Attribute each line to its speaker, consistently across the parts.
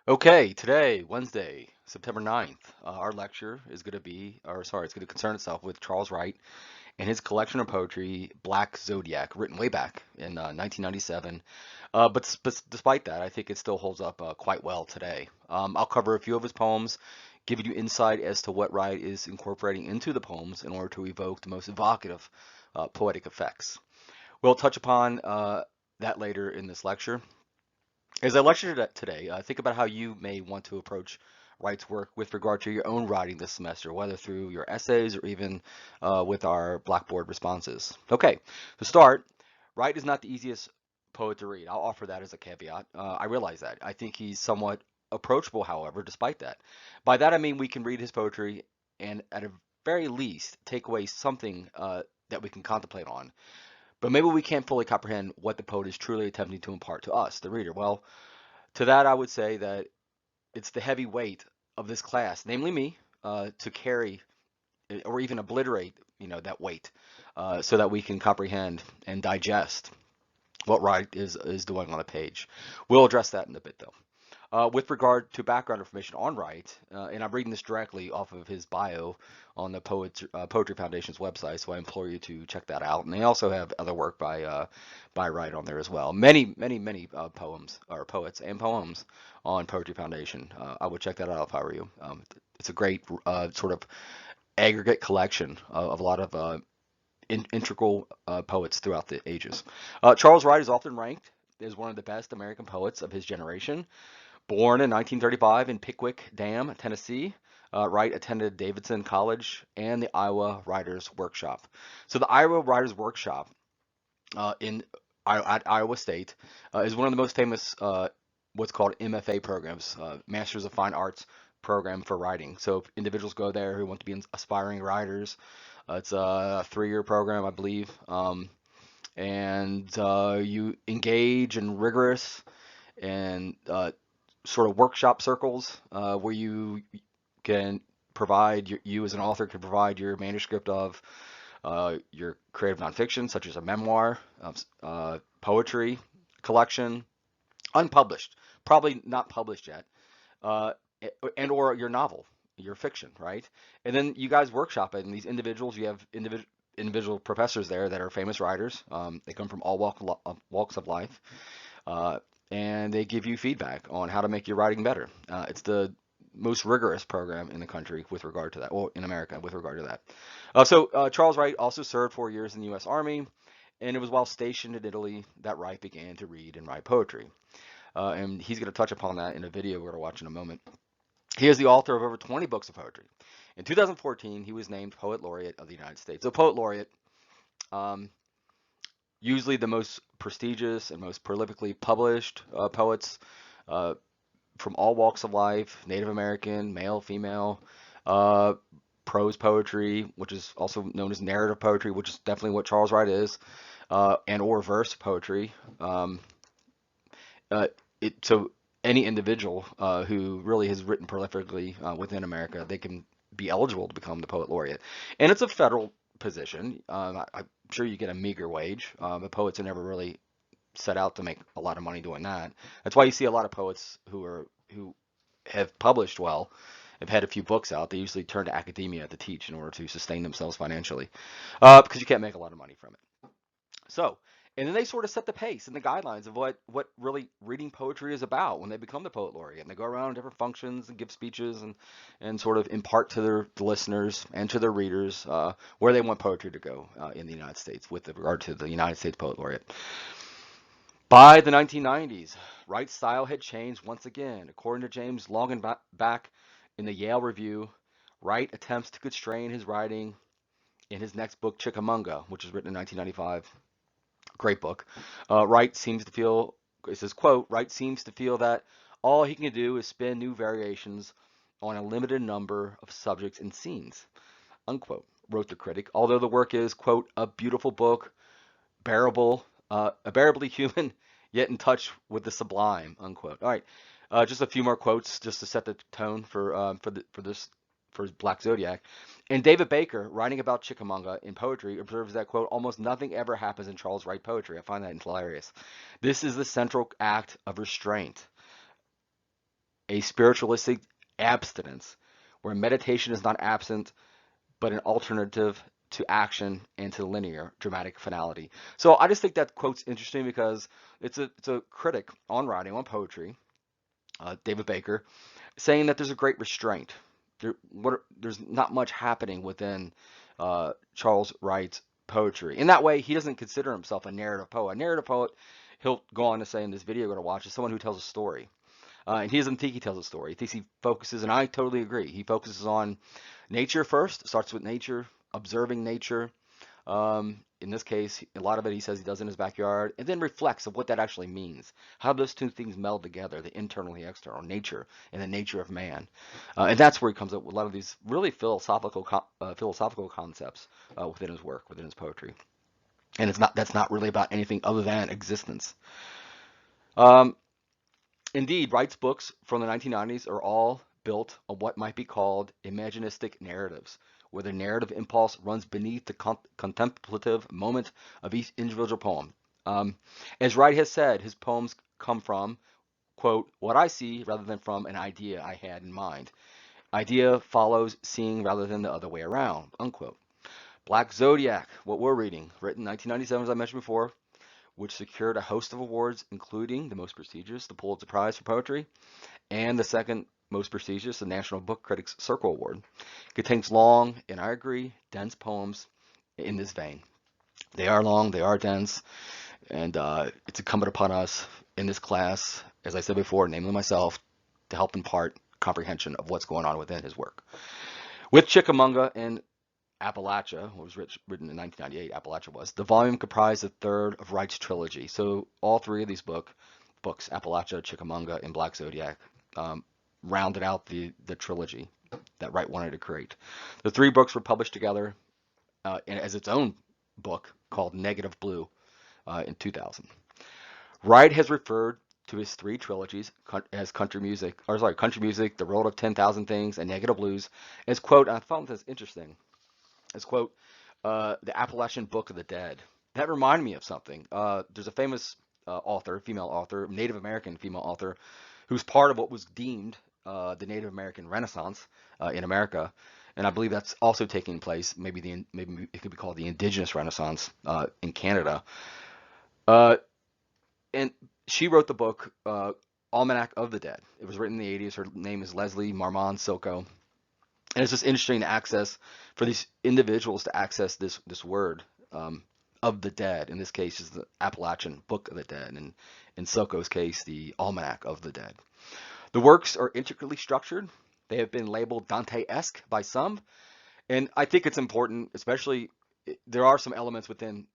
Speaker 1: Okay, today, Wednesday, September 9th, our lecture is going to be, or sorry, it's going to concern itself with Charles Wright and his collection of poetry, Black Zodiac, written way back in 1997. But despite that, I think it still holds up quite well today. I'll cover a few of his poems, giving you insight as to what Wright is incorporating into the poems in order to evoke the most evocative poetic effects. We'll touch upon that later in this lecture. As I lectured today, think about how you may want to approach Wright's work with regard to your own writing this semester, whether through your essays or even with our Blackboard responses. Okay, to start, Wright is not the easiest poet to read. I'll offer that as a caveat. I realize that. I think he's somewhat approachable, however, despite that. By that I mean we can read his poetry and at a very least take away something that we can contemplate on. But maybe we can't fully comprehend what the poet is truly attempting to impart to us, the reader. Well, to that, I would say that it's the heavy weight of this class, namely me, to carry or even obliterate, that weight, so that we can comprehend and digest what Wright is doing on the page. We'll address that in a bit, though. With regard to background information on Wright, and I'm reading this directly off of his bio on the Poetry Foundation's website, so I implore you to check that out. And they also have other work by Wright on there as well. Many poems or poets and poems on Poetry Foundation. I would check that out if I were you. It's a great sort of aggregate collection of a lot of integral poets throughout the ages. Charles Wright is often ranked as one of the best American poets of his generation. Born in 1935 in Pickwick Dam, Tennessee, Wright attended Davidson College and the Iowa Writers Workshop. So the Iowa Writers Workshop in at Iowa State is one of the most famous what's called MFA programs, Masters of Fine Arts program for writing. So if individuals go there who want to be aspiring writers, it's a 3-year program, I believe, and you engage in rigorous and sort of workshop circles where you can provide you as an author can provide your manuscript of your creative nonfiction, such as a memoir, poetry collection, unpublished, probably not published yet, uh, and or your novel, your fiction, right? And then you guys workshop it, and these individuals, you have individual professors there that are famous writers. They come from all walks of life, uh, and they give you feedback on how to make your writing better. It's the most rigorous program in the country with regard to that, or in America with regard to that. Charles Wright also served 4 years in the U.S. Army, and it was while stationed in Italy that Wright began to read and write poetry. And he's going to touch upon that in a video we're going to watch in a moment. He is the author of over 20 books of poetry. In 2014, he was named Poet Laureate of the United States. So, Poet Laureate, um, usually the most prestigious and most prolifically published poets uh, from all walks of life, Native American, male, female, uh, prose poetry, which is also known as narrative poetry, which is definitely what Charles Wright is, and or verse poetry. Uh, so any individual who really has written prolifically within America, they can be eligible to become the poet laureate, and it's a federal position. I'm sure you get a meager wage. The poets are never really set out to make a lot of money doing that. That's why you see a lot of poets who have published well, have had a few books out. They usually turn to academia to teach in order to sustain themselves financially, because you can't make a lot of money from it. So, and then they sort of set the pace and the guidelines of what really reading poetry is about when they become the poet laureate. And they go around different functions and give speeches and sort of impart to their listeners and to their readers where they want poetry to go in the United States with regard to the United States poet laureate. By the 1990s, Wright's style had changed once again. According to James Longenbach in the Yale Review, Wright attempts to constrain his writing in his next book, Chickamauga, which was written in 1995. Great book. Wright seems to feel, it says, quote, Wright seems to feel that all he can do is spin new variations on a limited number of subjects and scenes, unquote, wrote the critic. Although the work is, quote, a beautiful book, bearably human, yet in touch with the sublime, unquote. All right, just a few more quotes just to set the tone for Black Zodiac. And David Baker, writing about Chickamauga in poetry, observes that, quote, almost nothing ever happens in Charles Wright poetry. I find that hilarious. This is the central act of restraint. a spiritualistic abstinence, where meditation is not absent, but an alternative to action and to linear dramatic finality. So I just think that quote's interesting because it's a critic on writing, on poetry, David Baker, saying that there's a great restraint. There's not much happening within Charles Wright's poetry. In that way, he doesn't consider himself a narrative poet. A narrative poet, he'll go on to say in this video we're going to watch, is someone who tells a story. And he doesn't think he tells a story. He thinks he focuses, and I totally agree, he focuses on nature first, starts with nature, observing nature. In this case, a lot of it he says he does in his backyard, and then reflects of what that actually means. How those two things meld together, the internal and the external, nature and the nature of man. And that's where he comes up with a lot of these really philosophical concepts within his work, within his poetry. And that's not really about anything other than existence. Um, Indeed, Wright's books from the 1990s are all built on what might be called imaginistic narratives, where the narrative impulse runs beneath the contemplative moment of each individual poem. As Wright has said, his poems come from, quote, what I see rather than from an idea I had in mind. Idea follows seeing rather than the other way around, unquote. Black Zodiac, what we're reading, written 1997, as I mentioned before, which secured a host of awards, including the most prestigious, the Pulitzer Prize for Poetry, and the second most prestigious, the National Book Critics Circle Award. Contains long, and I agree, dense poems in this vein. They are long, they are dense, and it's incumbent upon us in this class, as I said before, namely myself, to help impart comprehension of what's going on within his work. With Chickamauga and Appalachia, what was written in 1998, Appalachia was, the volume comprised a third of Wright's trilogy. So all three of these books, Appalachia, Chickamauga, and Black Zodiac, rounded out the trilogy that Wright wanted to create. The three books were published together as its own book called Negative Blue in 2000. Wright has referred to his three trilogies as Country Music, The World of 10,000 Things, and Negative Blues, as, quote, I found this interesting, as, quote, the Appalachian Book of the Dead. That reminded me of something. There's a famous female author, Native American female author, who's part of what was deemed the Native American Renaissance in America, and I believe that's also taking place. Maybe it could be called the Indigenous Renaissance in Canada. And she wrote the book Almanac of the Dead. It was written in the 80s. Her name is Leslie Marmon Silko. And it's just interesting to access, for these individuals to access this word of the dead. In this case, is the Appalachian Book of the Dead, and in Silko's case, the Almanac of the Dead. The works are intricately structured. They have been labeled Dante-esque by some, and I think it's important, especially there are some elements within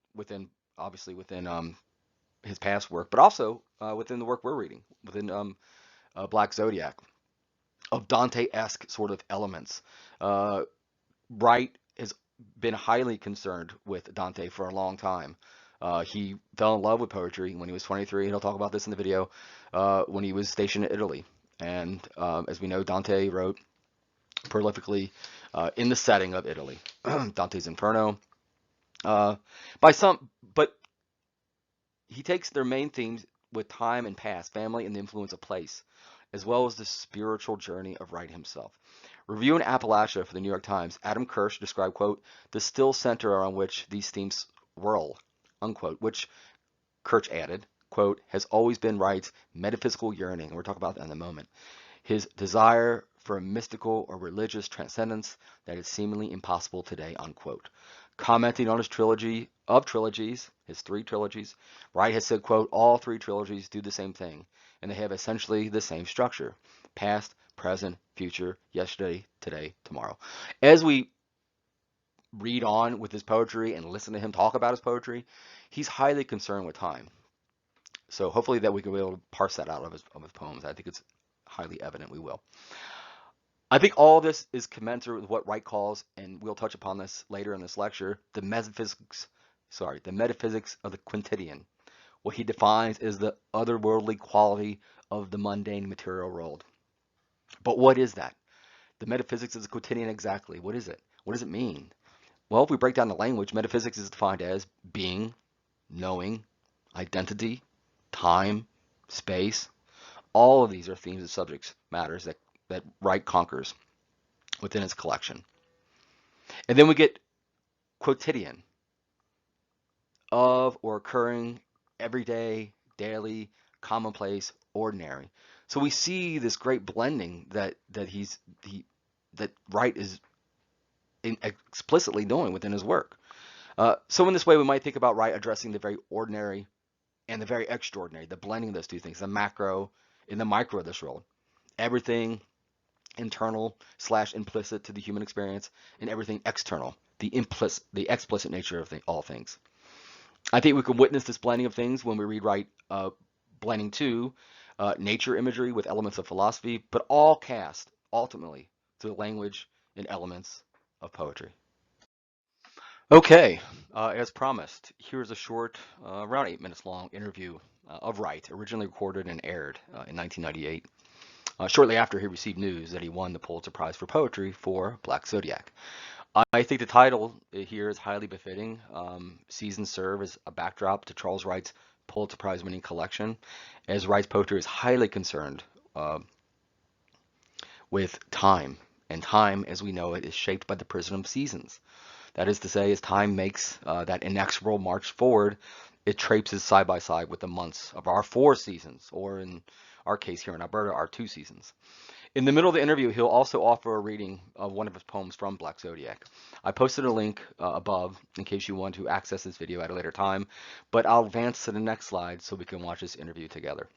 Speaker 1: obviously within his past work, but also within the work we're reading, within Black Zodiac, of Dante-esque sort of elements. Wright has been highly concerned with Dante for a long time. He fell in love with poetry when he was 23, and he'll talk about this in the video, when he was stationed in Italy. And as we know, Dante wrote prolifically in the setting of Italy. Dante's Inferno. But he takes their main themes with time and past, family, and the influence of place, as well as the spiritual journey of Wright himself. Reviewing Appalachia for the New York Times, Adam Kirsch described, quote, the still center around which these themes whirl, unquote, which Kirsch added, quote, has always been Wright's metaphysical yearning, and we'll talk about that in a moment, his desire for a mystical or religious transcendence that is seemingly impossible today, unquote. Commenting on his trilogy of trilogies, his three trilogies, Wright has said, quote, all three trilogies do the same thing, and they have essentially the same structure: past, present, future, yesterday, today, tomorrow. As we read on with his poetry and listen to him talk about his poetry, he's highly concerned with time. So hopefully that we can be able to parse that out of his poems. I think it's highly evident we will. I think all this is commensurate with what Wright calls, and we'll touch upon this later in this lecture, the metaphysics of the quotidian, what he defines as the otherworldly quality of the mundane material world. But what is that? The metaphysics of the quotidian, exactly. What is it? What does it mean? Well, if we break down the language, metaphysics is defined as being, knowing, identity, time, space, All of these are themes and subjects matters that Wright conquers within his collection. And then we get quotidian, of or occurring, everyday, daily, commonplace, ordinary. So we see this great blending that Wright is explicitly doing within his work. So in this way, we might think about Wright addressing the very ordinary and the very extraordinary, the blending of those two things, the macro and the micro of this world. Everything internal slash implicit to the human experience, and everything external, the explicit nature of all things. I think we can witness this blending of things when we read Wright, blending too, nature imagery with elements of philosophy, but all cast ultimately to the language and elements of poetry. Okay, as promised, here's a short, around 8 minutes long interview of Wright, originally recorded and aired in 1998, shortly after he received news that he won the Pulitzer Prize for Poetry for Black Zodiac. I think the title here is highly befitting. Seasons serve as a backdrop to Charles Wright's Pulitzer Prize winning collection, as Wright's poetry is highly concerned with time. And time, as we know it, is shaped by the prism of seasons. That is to say, as time makes that inexorable march forward, it traipses side by side with the months of our 4 seasons, or in our case here in Alberta, our 2 seasons. In the middle of the interview, he'll also offer a reading of one of his poems from Black Zodiac. I posted a link above in case you want to access this video at a later time, but I'll advance to the next slide so we can watch this interview together.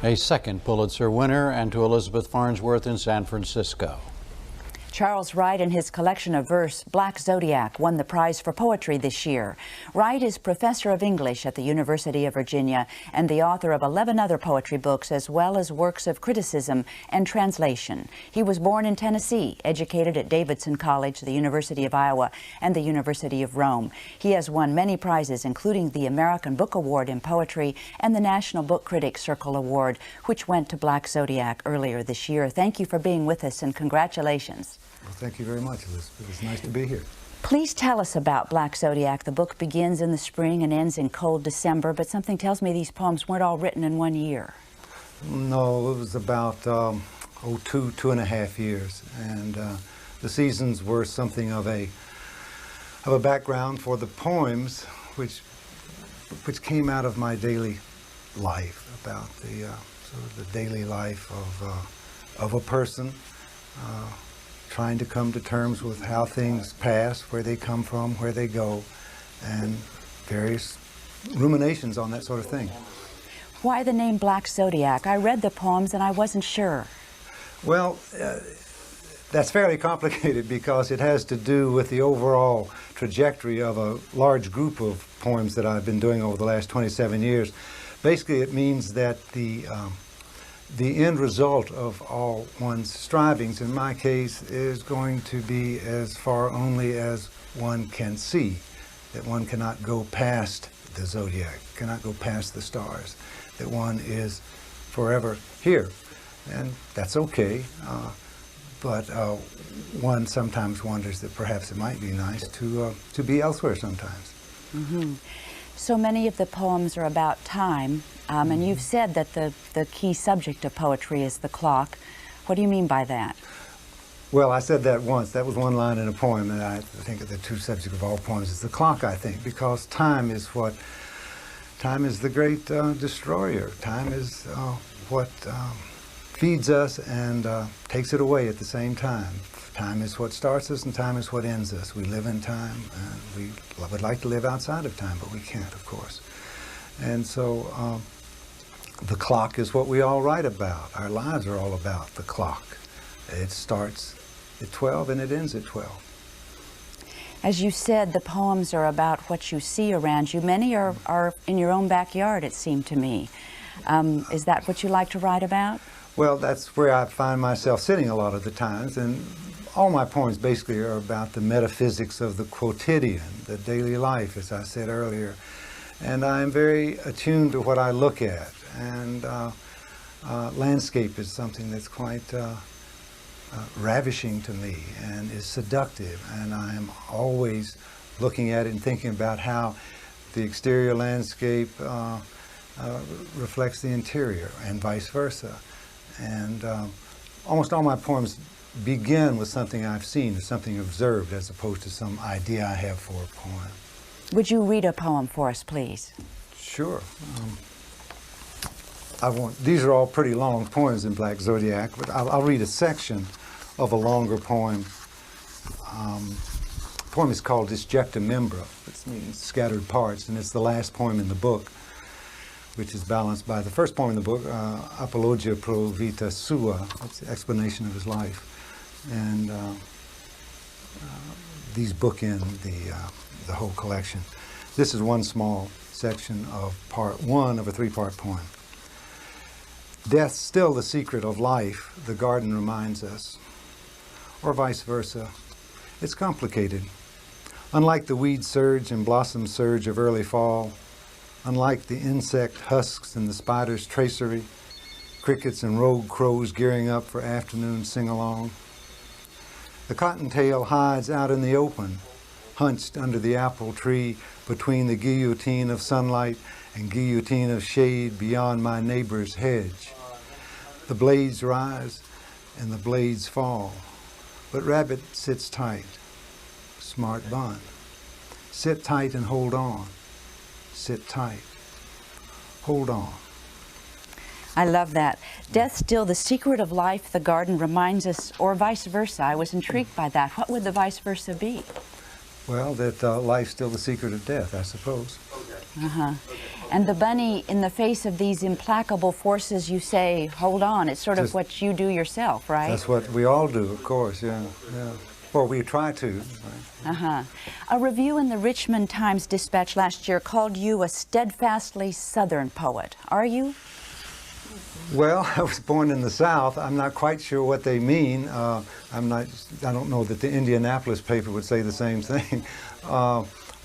Speaker 2: A second Pulitzer winner, and to Elizabeth Farnsworth in San Francisco.
Speaker 3: Charles Wright and his collection of verse, Black Zodiac, won the prize for poetry this year. Wright is professor of English at the University of Virginia and the author of 11 other poetry books, as well as works of criticism and translation. He was born in Tennessee, educated at Davidson College, the University of Iowa, and the University of Rome. He has won many prizes, including the American Book Award in Poetry and the National Book Critics Circle Award, which went to Black Zodiac earlier this year. Thank you for being with us, and congratulations.
Speaker 4: Well, thank you very much, Elizabeth. It's nice to be here.
Speaker 3: Please tell us about Black Zodiac. The book begins in the spring and ends in cold December, but something tells me these poems weren't all written in one year.
Speaker 4: No, it was about 2.5 years, and the seasons were something of a background for the poems, which came out of my daily life, about the sort of the daily life of a person. Trying to come to terms with how things pass, where they come from, where they go, and various ruminations on that sort of thing.
Speaker 3: Why the name Black Zodiac? I read the poems and I wasn't sure.
Speaker 4: Well, that's fairly complicated because it has to do with the overall trajectory of a large group of poems that I've been doing over the last 27 years. Basically, it means that the end result of all one's strivings, in my case, is going to be as far only as one can see, that one cannot go past the zodiac, cannot go past the stars, that one is forever here. And that's okay, but one sometimes wonders that perhaps it might be nice to be elsewhere sometimes.
Speaker 3: Mm-hmm. So many of the poems are about time, and you've said that the key subject of poetry is the clock. What do you mean by that?
Speaker 4: Well, I said that once. That was one line in a poem, and I think the true subject of all poems is the clock, I think, because time is the great destroyer. Time is what feeds us and takes it away at the same time. Time is what starts us and time is what ends us. We live in time, and we would like to live outside of time, but we can't, of course. And so the clock is what we all write about. Our lives are all about the clock. It starts at 12 and it ends at 12.
Speaker 3: As you said, the poems are about what you see around you. Many are in your own backyard, it seemed to me. Is that what you like to write about?
Speaker 4: Well, that's where I find myself sitting a lot of the times, and all my poems basically are about the metaphysics of the quotidian, the daily life, as I said earlier. And I'm very attuned to what I look at, and landscape is something that's quite ravishing to me and is seductive, and I am always looking at it and thinking about how the exterior landscape reflects the interior and vice versa. And almost all my poems begin with something I've seen or something observed as opposed to some idea I have for a poem.
Speaker 3: Would you read a poem for us, please?
Speaker 4: Sure. These are all pretty long poems in Black Zodiac, but I'll read a section of a longer poem. The poem is called Disjecta Membra, which means scattered parts, and it's the last poem in the book, which is balanced by the first poem in the book, Apologia pro vita sua. It's the explanation of his life. And these bookend the whole collection. This is one small section of part one of a three-part poem. Death's still the secret of life, the garden reminds us, or vice versa. It's complicated. Unlike the weed surge and blossom surge of early fall, unlike the insect husks and the spider's tracery, crickets and rogue crows gearing up for afternoon sing-along, the cottontail hides out in the open, hunched under the apple tree between the guillotine of sunlight and guillotine of shade beyond my neighbor's hedge. The blades rise and the blades fall, but rabbit sits tight. Smart bun. Sit tight and hold on. Sit tight. Hold on.
Speaker 3: I love that. Death still the secret of life, the garden reminds us, or vice versa. I was intrigued by that. What would the vice versa be?
Speaker 4: Well, that life's still the secret of death, I suppose.
Speaker 3: Uh-huh. And the bunny, in the face of these implacable forces, you say, hold on. It's sort of what you do yourself, right?
Speaker 4: That's what we all do, of course, yeah. Or we try to. Right?
Speaker 3: Uh-huh. A review in the Richmond Times-Dispatch last year called you a steadfastly Southern poet. Are you?
Speaker 4: Well, I was born in the South. I'm not quite sure what they mean. I don't know that the Indianapolis paper would say the same thing.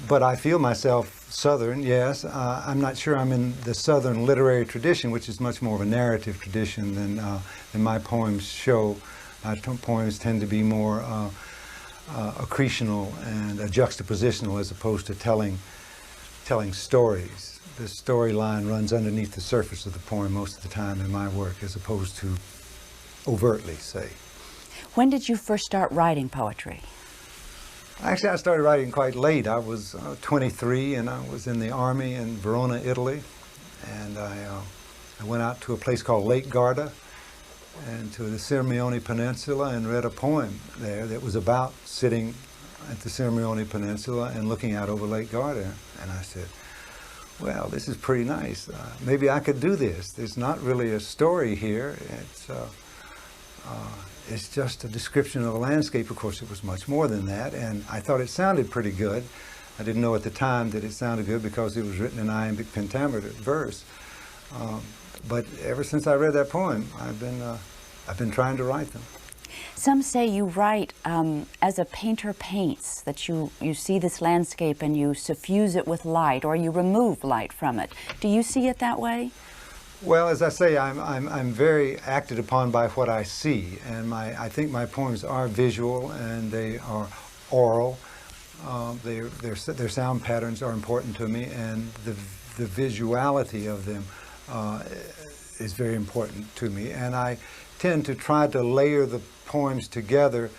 Speaker 4: But I feel myself Southern, yes. I'm not sure I'm in the Southern literary tradition, which is much more of a narrative tradition than my poems show. My poems tend to be more accretional and juxtapositional as opposed to telling stories. The storyline runs underneath the surface of the poem most of the time in my work, as opposed to overtly, say.
Speaker 3: When did you first start writing poetry?
Speaker 4: Actually, I started writing quite late. I was 23 and I was in the army in Verona, Italy. And I went out to a place called Lake Garda and to the Sirmione Peninsula and read a poem there that was about sitting at the Sirmione Peninsula and looking out over Lake Garda. And I said, well, this is pretty nice. Maybe I could do this. There's not really a story here. It's just a description of a landscape. Of course, it was much more than that, and I thought it sounded pretty good. I didn't know at the time that it sounded good because it was written in iambic pentameter verse. But ever since I read that poem, I've been trying to write them.
Speaker 3: Some say you write as a painter paints, that you see this landscape and you suffuse it with light, or you remove light from it. Do you see it that way?
Speaker 4: Well, as I say, I'm very acted upon by what I see, and I think my poems are visual and they are oral. Their sound patterns are important to me, and the visuality of them is very important to me. And I tend to try to layer the poems together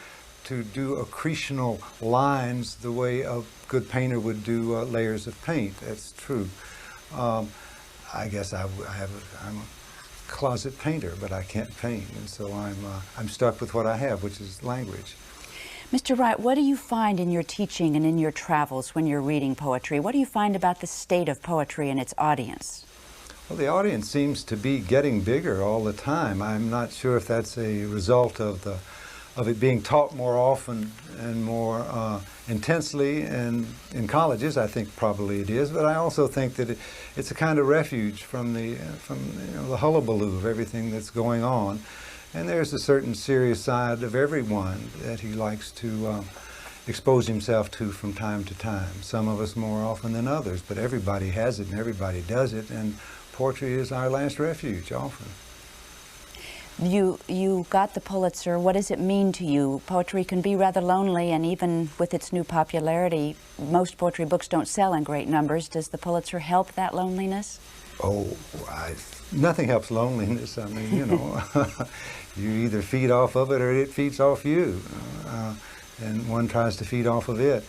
Speaker 4: to do accretional lines the way a good painter would do layers of paint. That's true. I guess I'm a closet painter, but I can't paint, and so I'm stuck with what I have, which is language.
Speaker 3: Mr. Wright, what do you find in your teaching and in your travels when you're reading poetry? What do you find about the state of poetry and its audience?
Speaker 4: Well, the audience seems to be getting bigger all the time. I'm not sure if that's a result of it being taught more often and more intensely in colleges. I think probably it is, but I also think that it's a kind of refuge from the hullabaloo of everything that's going on. And there's a certain serious side of everyone that he likes to expose himself to from time to time. Some of us more often than others, but everybody has it and everybody does it, and poetry is our last refuge often.
Speaker 3: You got the Pulitzer. What does it mean to you? Poetry can be rather lonely, and even with its new popularity, most poetry books don't sell in great numbers. Does the Pulitzer help that loneliness?
Speaker 4: Oh, nothing helps loneliness. I mean, you know, you either feed off of it or it feeds off you, and one tries to feed off of it.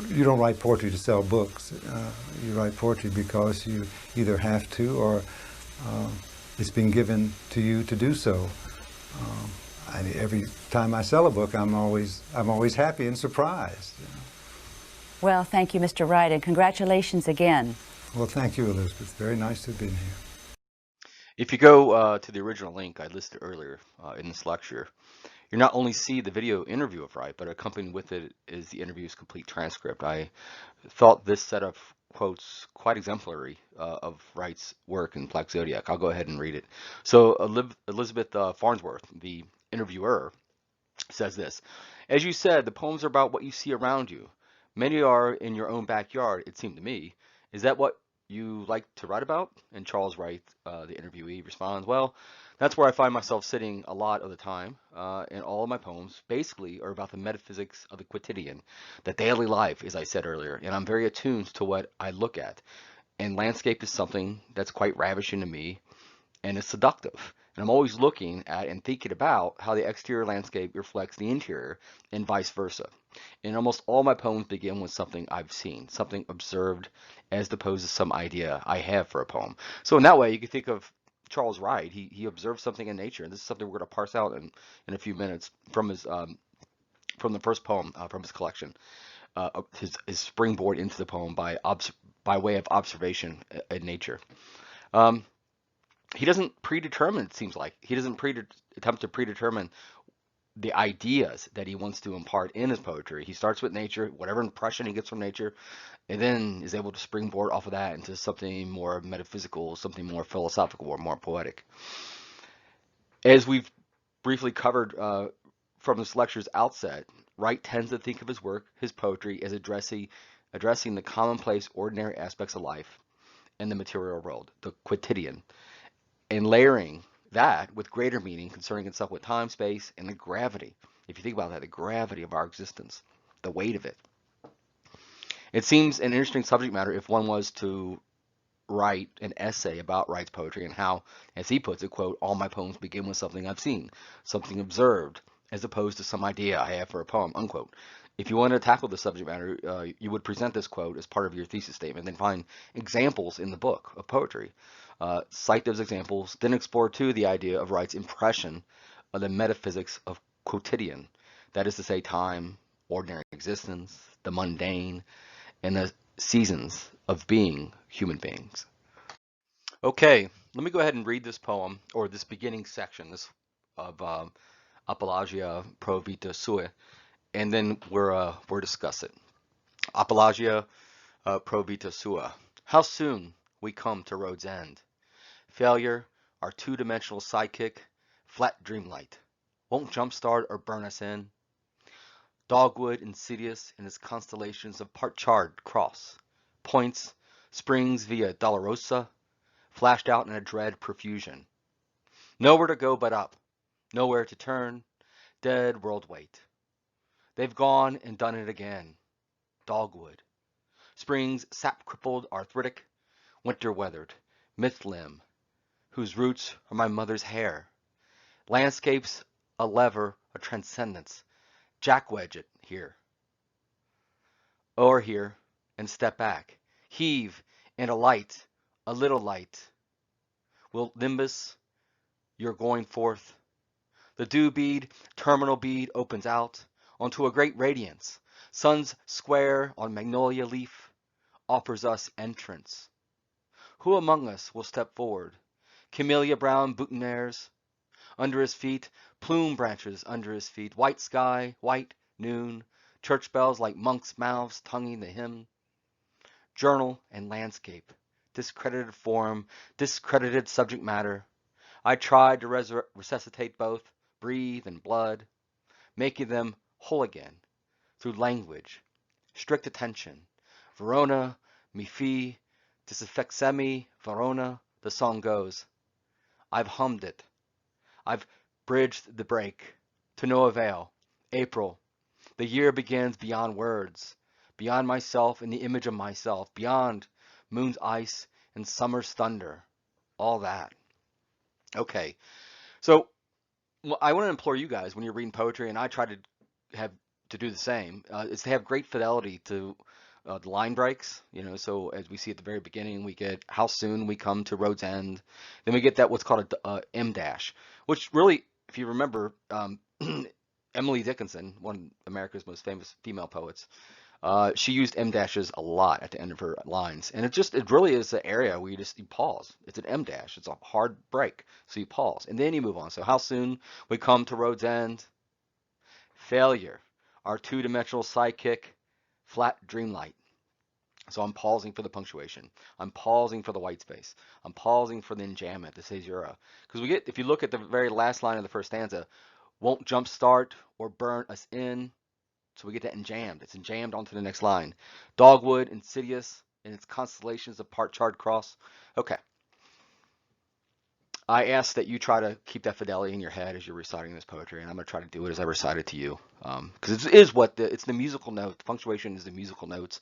Speaker 4: You don't write poetry to sell books. You write poetry because you either have to or it's been given to you to do so. Every time I sell a book, I'm always happy and surprised. You know.
Speaker 3: Well, thank you, Mr. Wright, and congratulations again.
Speaker 4: Well, thank you, Elizabeth. Very nice to have been here.
Speaker 1: If you go to the original link I listed earlier in this lecture, you not only see the video interview of Wright, but accompanied with it is the interview's complete transcript. I thought this set of quotes quite exemplary of Wright's work in Black Zodiac. I'll go ahead and read it. So Elizabeth Farnsworth, the interviewer, says this: "As you said, the poems are about what you see around you. Many are in your own backyard, it seemed to me. Is that what you like to write about?" And Charles Wright, the interviewee, responds, "Well, that's where I find myself sitting a lot of the time, and all of my poems basically are about the metaphysics of the quotidian, the daily life, as I said earlier, and I'm very attuned to what I look at. And landscape is something that's quite ravishing to me, and it's seductive. And I'm always looking at and thinking about how the exterior landscape reflects the interior and vice versa. And almost all my poems begin with something I've seen, something observed, as opposed to some idea I have for a poem." So in that way, you can think of Charles Wright. He observed something in nature, and this is something we're going to parse out in a few minutes from his from the first poem from his collection, his springboard into the poem by way of observation in nature. Um, he doesn't predetermine, it seems like. He doesn't attempt to predetermine the ideas that he wants to impart in his poetry. He starts with nature, whatever impression he gets from nature, and then is able to springboard off of that into something more metaphysical, something more philosophical, or more poetic. As we've briefly covered from this lecture's outset, Wright tends to think of his work, his poetry, as addressing the commonplace, ordinary aspects of life in the material world, the quotidian, and layering that with greater meaning concerning itself with time, space, and the gravity. If you think about that, the gravity of our existence, the weight of it. It seems an interesting subject matter if one was to write an essay about Wright's poetry and how, as he puts it, quote, "all my poems begin with something I've seen, something observed, as opposed to some idea I have for a poem," unquote. If you want to tackle the subject matter, you would present this quote as part of your thesis statement, then find examples in the book of poetry. Cite those examples, then explore too the idea of Wright's impression of the metaphysics of quotidian, that is to say, time, ordinary existence, the mundane, and the seasons of being human beings. Okay, let me go ahead and read this poem, or this beginning section, this of Apologia pro vita sua, and then we'll discuss it. Apologia pro vita sua. How soon we come to road's end. Failure, our two-dimensional sidekick, flat dreamlight, won't jumpstart or burn us in. Dogwood insidious in its constellations of part-charred cross, points, springs via Dolorosa, flashed out in a dread profusion. Nowhere to go but up, nowhere to turn, dead world wait. They've gone and done it again. Dogwood. Springs sap-crippled, arthritic, winter-weathered, myth-limb, whose roots are my mother's hair. Landscapes, a lever, a transcendence. Jack-wedge it here. O'er here, and step back. Heave, and a light, a little light. Will nimbus, you're going forth. The dew bead, terminal bead, opens out onto a great radiance. Sun's square on magnolia leaf offers us entrance. Who among us will step forward? Camellia brown boutonnieres under his feet, plume branches under his feet, white sky, white noon, church bells like monks' mouths tonguing the hymn. Journal and landscape, discredited form, discredited subject matter. I tried to resuscitate both, breathe and blood, making them whole again through language, strict attention. Verona, mi fi, disaffectsemi, Verona, the song goes. I've hummed it. I've bridged the break. To no avail. April. The year begins beyond words, beyond myself and the image of myself, beyond moon's ice and summer's thunder. All that. Okay. So I want to implore you guys when you're reading poetry, and I try to have to do the same, is to have great fidelity to the line breaks. So as we see at the very beginning, we get how soon we come to road's end. Then we get that what's called a M dash, which really, if you remember, Emily Dickinson, one of America's most famous female poets, she used M dashes a lot at the end of her lines, and it really is the area where you pause. It's an M dash. It's a hard break, so you pause, and then you move on. So how soon we come to road's end? Failure, our two-dimensional sidekick, flat dreamlight. So I'm pausing for the punctuation. I'm pausing for the white space. I'm pausing for the enjambment, the caesura. Because if you look at the very last line of the first stanza, won't jumpstart or burn us in. So we get that enjambed. It's enjambed onto the next line. Dogwood, insidious, in its constellations of part-charred cross. Okay. I ask that you try to keep that fidelity in your head as you're reciting this poetry, and I'm going to try to do it as I recite it to you. Because it's the musical note. The punctuation is the musical notes,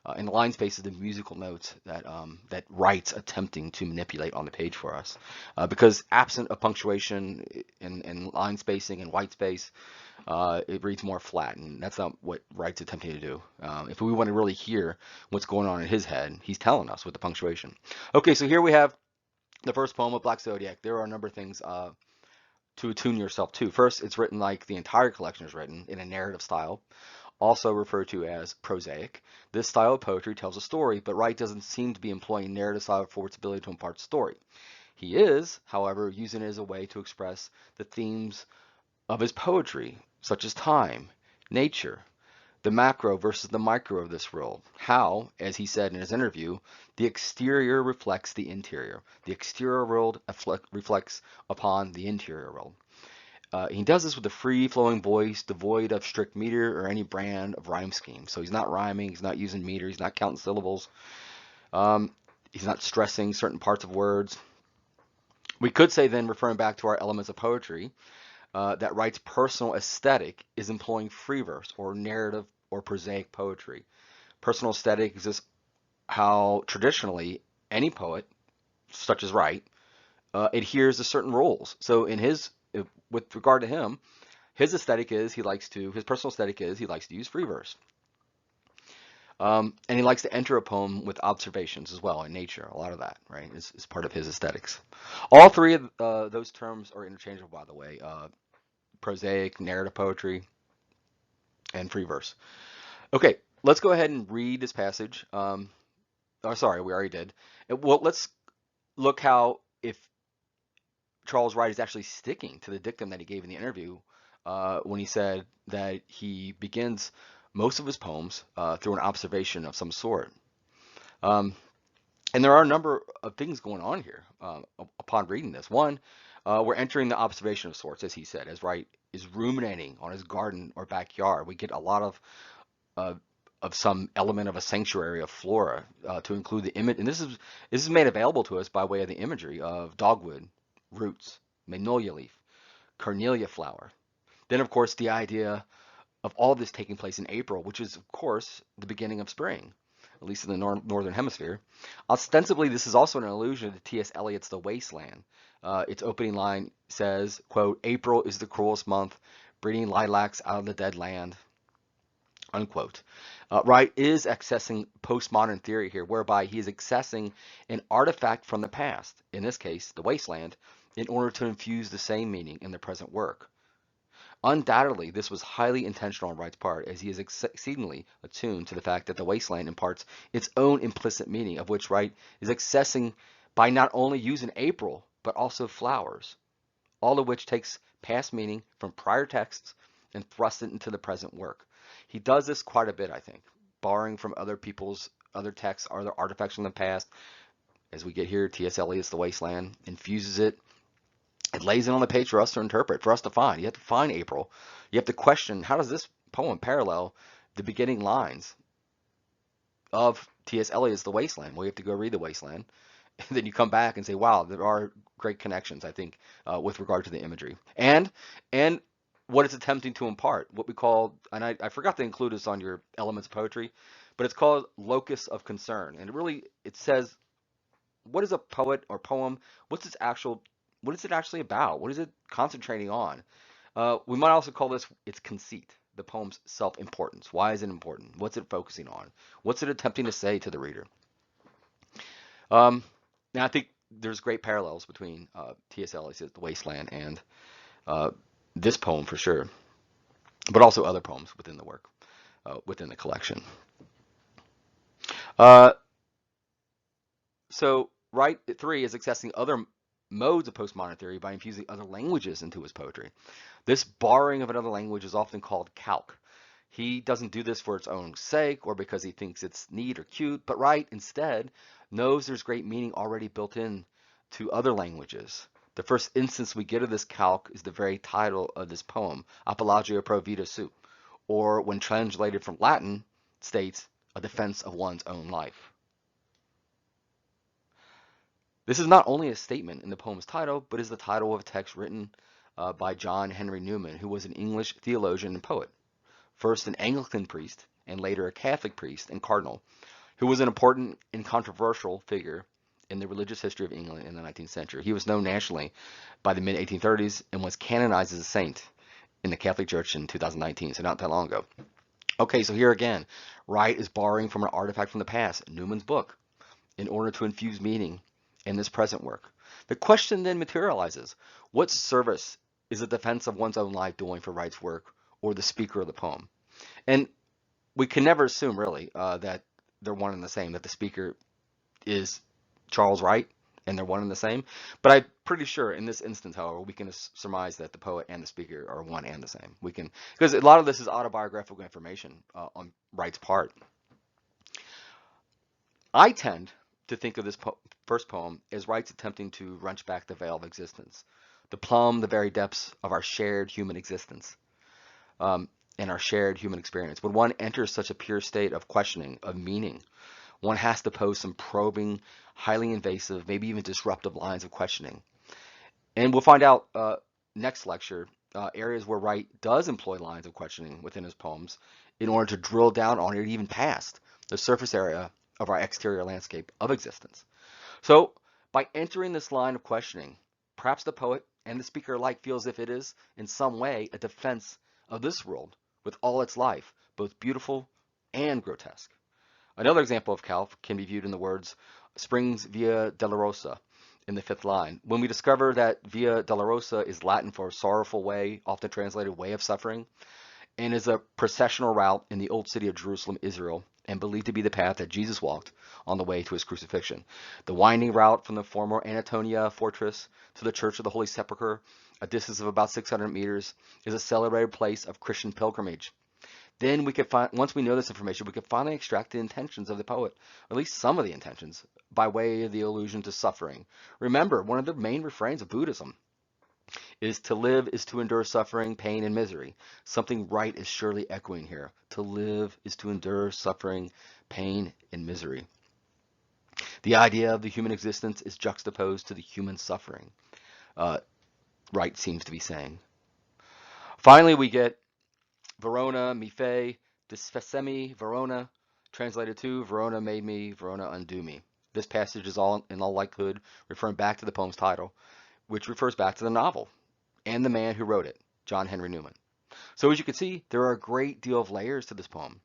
Speaker 1: and the line space is the musical notes that Wright's attempting to manipulate on the page for us. Because absent of punctuation and line spacing and white space, it reads more flat, and that's not what Wright's attempting to do. If we want to really hear what's going on in his head, he's telling us with the punctuation. Okay, so here we have the first poem of Black Zodiac. There are a number of things to attune yourself to. First, it's written like the entire collection is written, in a narrative style, also referred to as prosaic. This style of poetry tells a story, but Wright doesn't seem to be employing narrative style for its ability to impart story. He is, however, using it as a way to express the themes of his poetry, such as time, nature, the macro versus the micro of this world. How, as he said in his interview, the exterior reflects the interior. The exterior world reflects upon the interior world. He does this with a free-flowing voice, devoid of strict meter or any brand of rhyme scheme. So he's not rhyming, he's not using meter, he's not counting syllables. He's not stressing certain parts of words. We could say then, referring back to our elements of poetry, that Wright's personal aesthetic is employing free verse or narrative or prosaic poetry. Personal aesthetic is just how traditionally any poet, such as Wright, adheres to certain rules. So with regard to him, his personal aesthetic is he likes to use free verse. And he likes to enter a poem with observations as well in nature. A lot of that, right, is part of his aesthetics. All three of those terms are interchangeable, by the way. Prosaic, narrative poetry, and free verse. Okay, let's go ahead and read this passage. Sorry, we already did. Well, let's look how if Charles Wright is actually sticking to the dictum that he gave in the interview when he said that he begins most of his poems through an observation of some sort. And there are a number of things going on here upon reading this. One, we're entering the observation of sorts, as he said, as Wright is ruminating on his garden or backyard. We get a lot of some element of a sanctuary of flora to include the image. And this is made available to us by way of the imagery of dogwood, roots, magnolia leaf, carnelia flower. Then, of course, the idea of all this taking place in April, which is, of course, the beginning of spring, at least in the northern hemisphere. Ostensibly, this is also an allusion to T.S. Eliot's The Wasteland. Its opening line says, quote, "April is the cruelest month, breeding lilacs out of the dead land," unquote. Wright is accessing postmodern theory here, whereby he is accessing an artifact from the past, in this case, the wasteland, in order to infuse the same meaning in the present work. Undoubtedly, this was highly intentional on Wright's part, as he is exceedingly attuned to the fact that the wasteland imparts its own implicit meaning, of which Wright is accessing by not only using April, but also flowers, all of which takes past meaning from prior texts and thrusts it into the present work. He does this quite a bit, I think, borrowing from other people's other texts, other artifacts from the past. As we get here, T.S. Eliot's The Wasteland infuses it. It lays it on the page for us to interpret, for us to find. You have to find April. You have to question, how does this poem parallel the beginning lines of T.S. Eliot's The Wasteland? Well, you have to go read The Wasteland. And then you come back and say, wow, there are great connections, I think, with regard to the imagery and what it's attempting to impart, what we call, and I forgot to include this on your elements of poetry, but it's called locus of concern, and it says, what is a poet or poem? What is it actually about? What is it concentrating on? We might also call this its conceit, the poem's self-importance. Why is it important? What's it focusing on? What's it attempting to say to the reader? Now, I think there's great parallels between T.S. Eliot's The Wasteland and uh, this poem for sure, but also other poems within the work, within the collection. Uh, so, Wright 3 is accessing other modes of postmodern theory by infusing other languages into his poetry. This borrowing of another language is often called calque. He doesn't do this for its own sake or because he thinks it's neat or cute, but Wright instead knows there's great meaning already built in to other languages. The first instance we get of this calque is the very title of this poem, Apologia pro vita su, or when translated from Latin, states, a defense of one's own life. This is not only a statement in the poem's title, but is the title of a text written by John Henry Newman, who was an English theologian and poet, first an Anglican priest and later a Catholic priest and cardinal, who was an important and controversial figure in the religious history of England in the 19th century. He was known nationally by the mid-1830s and was canonized as a saint in the Catholic Church in 2019, so not that long ago. Okay, so here again, Wright is borrowing from an artifact from the past, Newman's book, in order to infuse meaning in this present work. The question then materializes: what service is the defense of one's own life doing for Wright's work or the speaker of the poem? And we can never assume, really, that they're one and the same, that the speaker is Charles Wright and they're one and the same. But I'm pretty sure in this instance, however, we can surmise that the poet and the speaker are one and the same. We can, because a lot of this is autobiographical information on Wright's part. I tend to think of this first poem as Wright's attempting to wrench back the veil of existence, to plumb the very depths of our shared human existence and our shared human experience. When one enters such a pure state of questioning, of meaning, one has to pose some probing, highly invasive, maybe even disruptive lines of questioning. And we'll find out next lecture areas where Wright does employ lines of questioning within his poems in order to drill down on it even past the surface area of our exterior landscape of existence. So by entering this line of questioning, perhaps the poet and the speaker alike feel as if it is in some way a defense of this world with all its life, both beautiful and grotesque. Another example of calque can be viewed in the words springs Via Dolorosa in the fifth line. When we discover that Via Dolorosa is Latin for sorrowful way, often translated way of suffering, and is a processional route in the old city of Jerusalem, Israel, and believed to be the path that Jesus walked on the way to his crucifixion. The winding route from the former Antonia fortress to the Church of the Holy Sepulchre, a distance of about 600 meters, is a celebrated place of Christian pilgrimage. Then we could once we know this information, we could finally extract the intentions of the poet, or at least some of the intentions, by way of the allusion to suffering. Remember, one of the main refrains of Buddhism is to live is to endure suffering, pain, and misery. Something Wright is surely echoing here. To live is to endure suffering, pain, and misery. The idea of the human existence is juxtaposed to the human suffering, Wright seems to be saying. Finally, we get Verona mi fe disfacemi Verona, translated to Verona made me, Verona undo me. This passage is in all likelihood referring back to the poem's title, which refers back to the novel and the man who wrote it, John Henry Newman. So as you can see, there are a great deal of layers to this poem,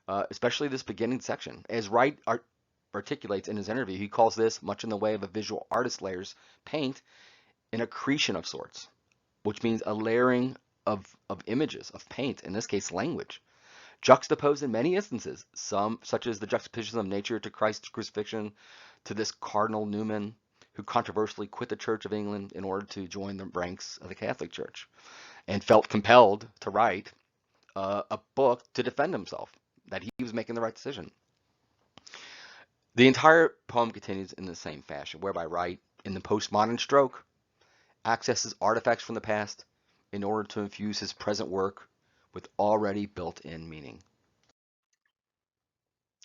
Speaker 1: especially this beginning section. As Wright articulates in his interview, he calls this, much in the way of a visual artist layers paint, an accretion of sorts, which means a layering of images, of paint, in this case language, juxtaposed in many instances, some such as the juxtaposition of nature to Christ's crucifixion, to this Cardinal Newman, who controversially quit the Church of England in order to join the ranks of the Catholic Church, and felt compelled to write a book to defend himself, that he was making the right decision. The entire poem continues in the same fashion, whereby Wright, in the postmodern stroke, accesses artifacts from the past in order to infuse his present work with already built-in meaning.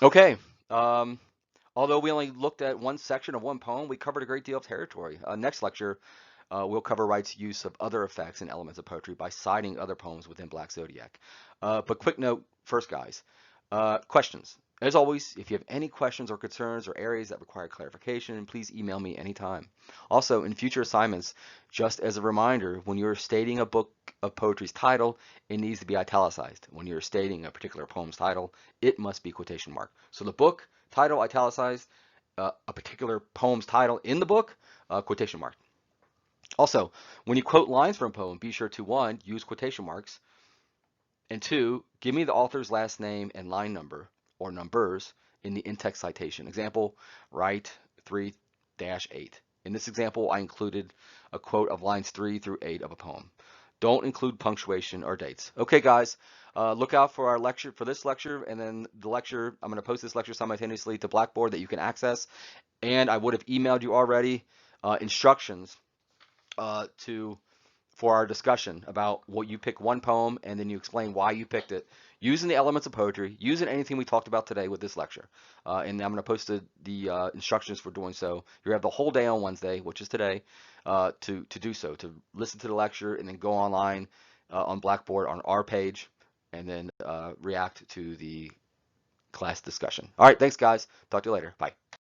Speaker 1: Okay, Although we only looked at one section of one poem, we covered a great deal of territory. Next lecture, we'll cover Wright's use of other effects and elements of poetry by citing other poems within Black Zodiac. But quick note first, guys. Questions. As always, if you have any questions or concerns or areas that require clarification, please email me anytime. Also, in future assignments, just as a reminder, when you're stating a book of poetry's title, it needs to be italicized. When you're stating a particular poem's title, it must be quotation mark. So the book title italicized, a particular poem's title in the book, quotation mark. Also, when you quote lines from a poem, be sure to 1, use quotation marks, and 2, give me the author's last name and line number or numbers in the in-text citation. Example, Wright 3-8. In this example, I included a quote of lines 3 through 8 of a poem. Don't include punctuation or dates. Okay, guys, look out for our lecture, for this lecture, and then the lecture. I'm going to post this lecture simultaneously to Blackboard that you can access. And I would have emailed you already instructions for our discussion about what you pick one poem and then you explain why you picked it using the elements of poetry, using anything we talked about today with this lecture. And I'm going to post the instructions for doing so. You have the whole day on Wednesday, which is today, to do so, to listen to the lecture and then go online on Blackboard on our page and then react to the class discussion. All right, thanks, guys. Talk to you later. Bye.